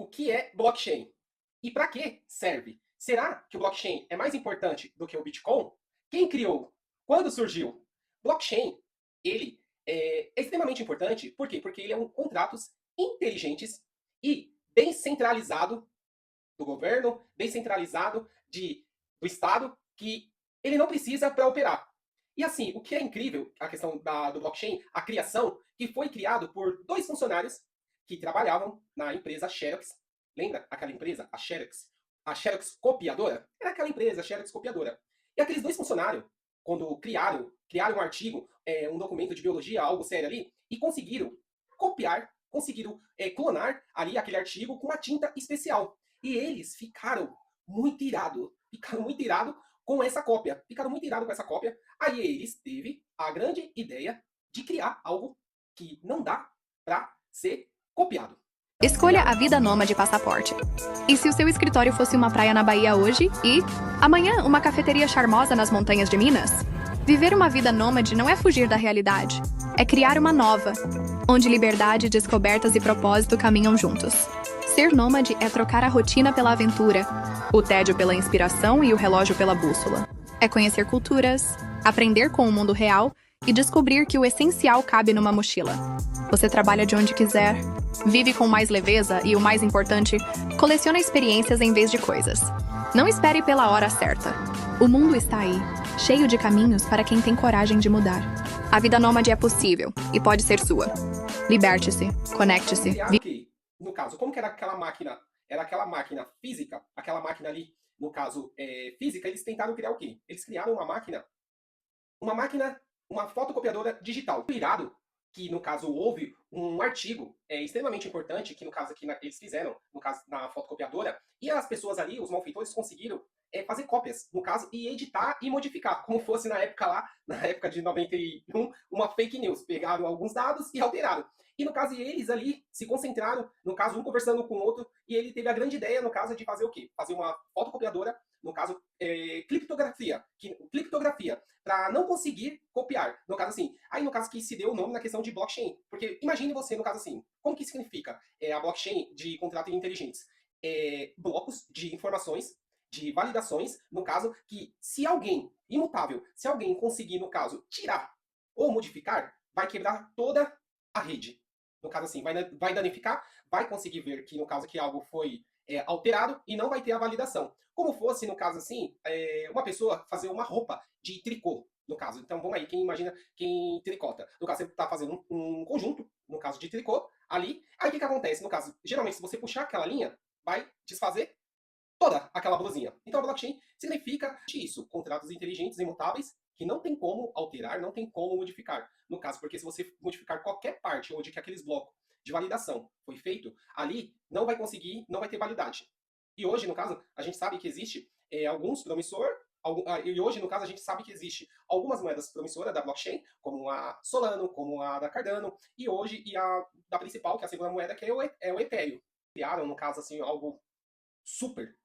O que é blockchain? E para que serve? Será que o blockchain é mais importante do que o Bitcoin? Quem criou? Quando surgiu? Blockchain, ele é extremamente importante, por quê? Porque ele é um contratos inteligentes e descentralizado do governo, descentralizado do Estado, que ele não precisa para operar. E assim, o que é incrível, a questão do blockchain, a criação, que foi criado por dois funcionários que trabalhavam na empresa Xerox. Lembra aquela empresa, a Xerox? A Xerox copiadora? Era aquela empresa, a Xerox copiadora. E aqueles dois funcionários, quando criaram um artigo, um documento de biologia, algo sério ali, e conseguiram copiar, conseguiram clonar ali aquele artigo com uma tinta especial. E eles ficaram muito irados com essa cópia. Ficaram muito irados com essa cópia. Aí eles teve a grande ideia de criar algo que não dá para ser copiado. Então, eles Escolha criaram. a vida nômade passaporte. E se o seu escritório fosse uma praia na Bahia hoje e amanhã uma cafeteria charmosa nas montanhas de Minas? Viver uma vida nômade não é fugir da realidade, é criar uma nova, onde liberdade, descobertas e propósito caminham juntos. Ser nômade é trocar a rotina pela aventura, o tédio pela inspiração e o relógio pela bússola. É conhecer culturas, aprender com o mundo real e descobrir que o essencial cabe numa mochila. Você trabalha de onde quiser, vive com mais leveza e, o mais importante, coleciona experiências em vez de coisas. Não espere pela hora certa. O mundo está aí, cheio de caminhos para quem tem coragem de mudar. A vida nômade é possível e pode ser sua. Liberte-se, conecte-se. Criaram que, no caso, como que era aquela máquina? Era aquela máquina física, aquela máquina ali, no caso, física, eles tentaram criar o quê? Eles criaram uma máquina, uma fotocopiadora digital. Irado que, no caso, houve um artigo extremamente importante, que, no caso, aqui eles fizeram, no caso, na fotocopiadora, e as pessoas ali, os malfeitores, conseguiram fazer cópias, no caso, e editar e modificar, como fosse na época lá, na época de 91, uma fake news. Pegaram alguns dados e alteraram. E no caso, eles ali se concentraram, no caso, um conversando com o outro, e ele teve a grande ideia, no caso, de fazer o quê? Fazer uma fotocopiadora, no caso, criptografia, para não conseguir copiar. No caso assim, aí no caso que se deu o nome na questão de blockchain. Porque imagine você, no caso assim, como que significa a blockchain de contratos inteligentes? Blocos de informações, de validações, no caso que se alguém, imutável, se alguém conseguir, no caso, tirar ou modificar, vai quebrar toda a rede. No caso assim, vai danificar, vai conseguir ver que no caso que algo foi alterado e não vai ter a validação. Como fosse, no caso assim, uma pessoa fazer uma roupa de tricô, no caso. Então, vamos aí, quem imagina quem tricota. No caso, você está fazendo um conjunto, no caso de tricô, ali. Aí o que, que acontece? No caso, geralmente, se você puxar aquela linha, vai desfazer toda aquela blusinha. Então, a blockchain significa isso, contratos inteligentes, imutáveis, que não tem como alterar, não tem como modificar. No caso, porque se você modificar qualquer parte onde que aqueles blocos de validação foi feito, ali não vai conseguir, não vai ter validade. E hoje, no caso, a gente sabe que existe alguns promissor, e hoje, no caso, a gente sabe que existe algumas moedas promissoras da blockchain, como a Solano, como a da Cardano, e hoje e a da principal, que é a segunda moeda, que é o Ethereum. Criaram, no caso, assim, algo super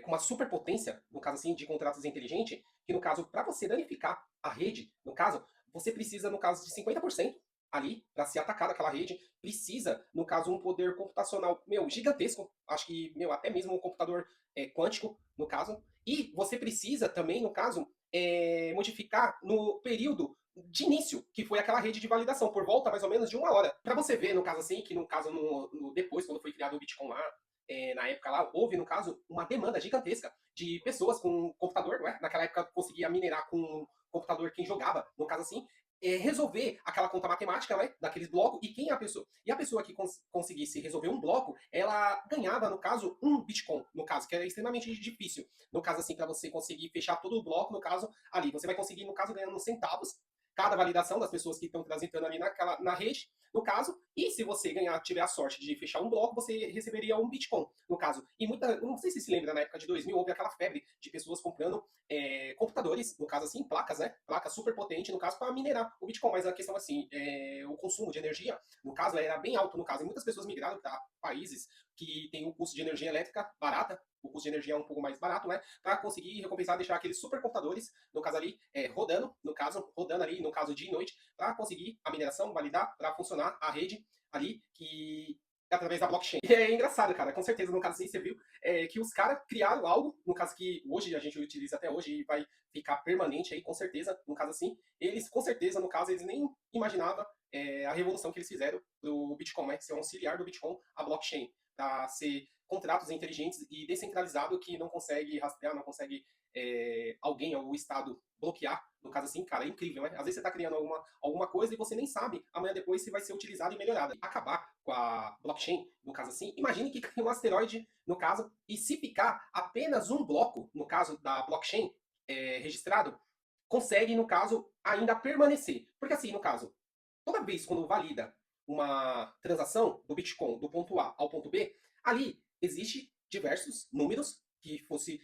com uma superpotência, no caso assim, de contratos inteligentes, que no caso, para você danificar a rede, no caso, você precisa, no caso, de 50% ali, para ser atacada aquela rede, precisa, no caso, um poder computacional, meu, gigantesco, acho que, meu, até mesmo um computador quântico, no caso, e você precisa também, no caso, modificar no período de início, que foi aquela rede de validação, por volta mais ou menos de uma hora. Para você ver, no caso assim, que no caso, depois, quando foi criado o Bitcoin lá, na época lá, houve, no caso, uma demanda gigantesca de pessoas com computador, não é? Naquela época conseguia minerar com computador quem jogava, no caso assim, resolver aquela conta matemática, né, daqueles blocos, e a pessoa que conseguisse resolver um bloco, ela ganhava, no caso, um Bitcoin, no caso, que era extremamente difícil. No caso, assim, para você conseguir fechar todo o bloco, no caso, ali, você vai conseguir, no caso, ganhando centavos, cada validação das pessoas que estão transitando ali na rede, no caso, e se você tiver a sorte de fechar um bloco, você receberia um Bitcoin, no caso. E não sei se se lembra, na época de 2000, houve aquela febre de pessoas comprando computadores, no caso assim, placas, né? Placas super potentes, no caso, para minerar o Bitcoin. Mas a questão assim, o consumo de energia, no caso, era bem alto, no caso. E muitas pessoas migraram para países que têm o custo de energia elétrica barata, o custo de energia é um pouco mais barato, né? Para conseguir recompensar, deixar aqueles supercomputadores, no caso ali, rodando ali, no caso dia e noite, para conseguir a mineração, validar, para funcionar a rede ali, que através da blockchain. E é engraçado, cara, com certeza, no caso assim, você viu que os caras criaram algo, no caso que hoje a gente utiliza até hoje e vai ficar permanente aí, com certeza, no caso assim, eles, com certeza, no caso, eles nem imaginavam a revolução que eles fizeram do Bitcoin, né, que ser um auxiliar do Bitcoin, a blockchain, para ser contratos inteligentes e descentralizado que não consegue rastrear, não consegue alguém ou o Estado bloquear, no caso assim, cara, é incrível, né? Às vezes você está criando alguma coisa e você nem sabe amanhã depois se vai ser utilizada e melhorada. Acabar com a blockchain, no caso assim, imagine que cai um asteroide, no caso, e se ficar apenas um bloco, no caso da blockchain, registrado, consegue, no caso, ainda permanecer. Porque assim, no caso, toda vez quando valida uma transação do Bitcoin do ponto A ao ponto B, ali existe diversos números que fosse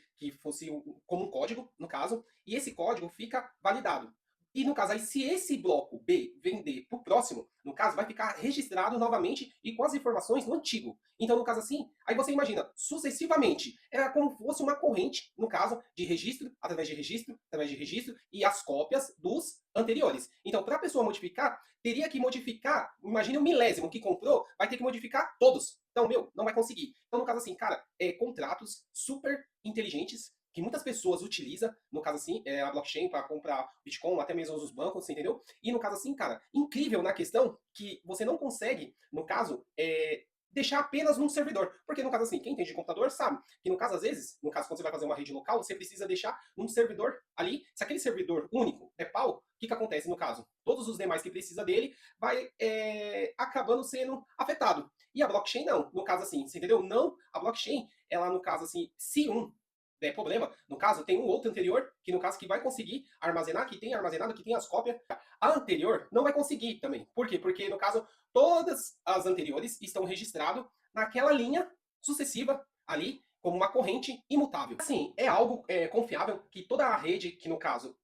como um código, no caso, e esse código fica validado. E no caso, aí, se esse bloco B vender para o próximo, no caso, vai ficar registrado novamente e com as informações no antigo. Então, no caso assim, aí você imagina, sucessivamente, era como se fosse uma corrente, no caso, de registro, através de registro, através de registro, e as cópias dos anteriores. Então, para a pessoa modificar, teria que modificar, imagine o milésimo que comprou, vai ter que modificar todos. Então, meu, não vai conseguir. Então, no caso assim, cara, contratos super inteligentes que muitas pessoas utilizam, no caso assim, a blockchain para comprar Bitcoin, até mesmo os bancos, entendeu? E no caso assim, cara, incrível na questão que você não consegue, no caso, deixar apenas num servidor. Porque no caso assim, quem entende de computador sabe que no caso, às vezes, no caso quando você vai fazer uma rede local, você precisa deixar num servidor ali. Se aquele servidor único é pau, o que acontece no caso? Todos os demais que precisa dele vai acabando sendo afetado. E a blockchain não. No caso assim, você entendeu? Não, a blockchain, ela no caso assim, se um der problema, no caso, tem um outro anterior, que no caso que vai conseguir armazenar, que tem armazenado, que tem as cópias. A anterior não vai conseguir também. Por quê? Porque, no caso, todas as anteriores estão registradas naquela linha sucessiva ali, como uma corrente imutável. Assim, é algo confiável que toda a rede, que no caso,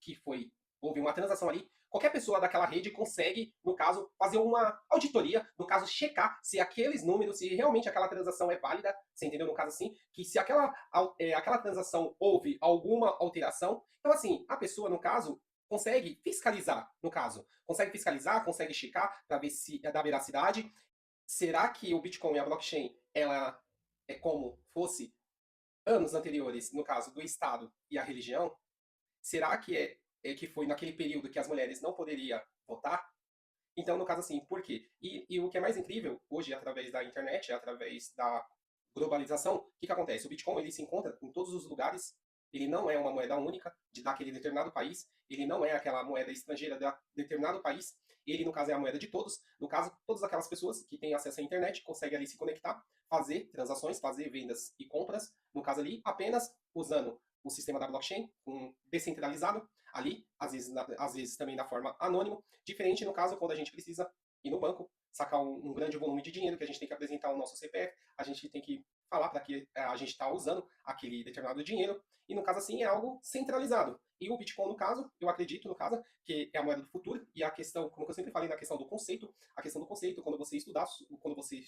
houve uma transação ali, qualquer pessoa daquela rede consegue, no caso, fazer uma auditoria, no caso, checar se aqueles números, se realmente aquela transação é válida, você entendeu? No caso assim, que se aquela transação houve alguma alteração, então assim, a pessoa, no caso, consegue fiscalizar, no caso, consegue checar para ver se é da veracidade. Será que o Bitcoin e a blockchain, ela é como fosse anos anteriores, no caso do Estado e a religião? Será que foi naquele período que as mulheres não poderiam votar? Então, no caso assim, por quê? E o que é mais incrível, hoje, através da internet, através da globalização, o que acontece? O Bitcoin ele se encontra em todos os lugares, ele não é uma moeda única daquele determinado país, ele não é aquela moeda estrangeira de determinado país, ele, no caso, é a moeda de todos. No caso, todas aquelas pessoas que têm acesso à internet conseguem ali se conectar, fazer transações, fazer vendas e compras, no caso ali, apenas usando o sistema da blockchain, descentralizado, ali, às vezes também da forma anônima, diferente no caso quando a gente precisa ir no banco, sacar um grande volume de dinheiro, que a gente tem que apresentar o nosso CPF, a gente tem que falar para que a gente está usando aquele determinado dinheiro, e no caso assim é algo centralizado. E o Bitcoin, no caso, eu acredito, no caso, que é a moeda do futuro, e a questão, como eu sempre falei na questão do conceito, a questão do conceito, quando você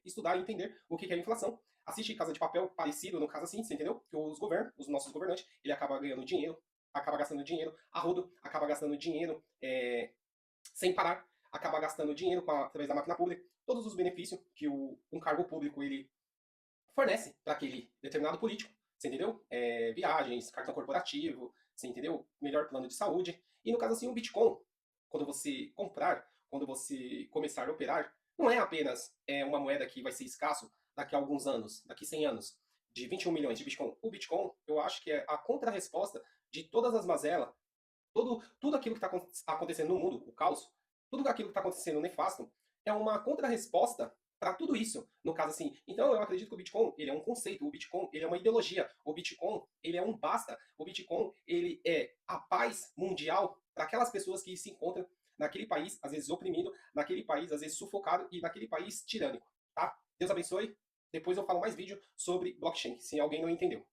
estudar e entender o que é a inflação, assiste Casa de Papel parecido, no caso assim, você entendeu? Que os nossos governantes, ele acaba ganhando dinheiro, acaba gastando dinheiro a rodo, acaba gastando dinheiro sem parar, acaba gastando dinheiro através da máquina pública, todos os benefícios que um cargo público ele fornece para aquele determinado político, você entendeu? Viagens, cartão corporativo, você entendeu? Melhor plano de saúde. E no caso assim, o Bitcoin, quando você comprar, quando você começar a operar, não é apenas uma moeda que vai ser escasso daqui a alguns anos, daqui a 100 anos, de 21 milhões de Bitcoin. O Bitcoin, eu acho que é a contrarresposta de todas as mazelas, tudo aquilo que está acontecendo no mundo, o caos, tudo aquilo que está acontecendo nefasto, é uma contrarresposta para tudo isso, no caso assim. Então eu acredito que o Bitcoin, ele é um conceito, o Bitcoin, ele é uma ideologia, o Bitcoin, ele é um basta, o Bitcoin, ele é a paz mundial para aquelas pessoas que se encontram naquele país, às vezes oprimido, naquele país, às vezes sufocado e naquele país tirânico, tá? Deus abençoe. Depois eu falo mais vídeo sobre blockchain, se alguém não entendeu.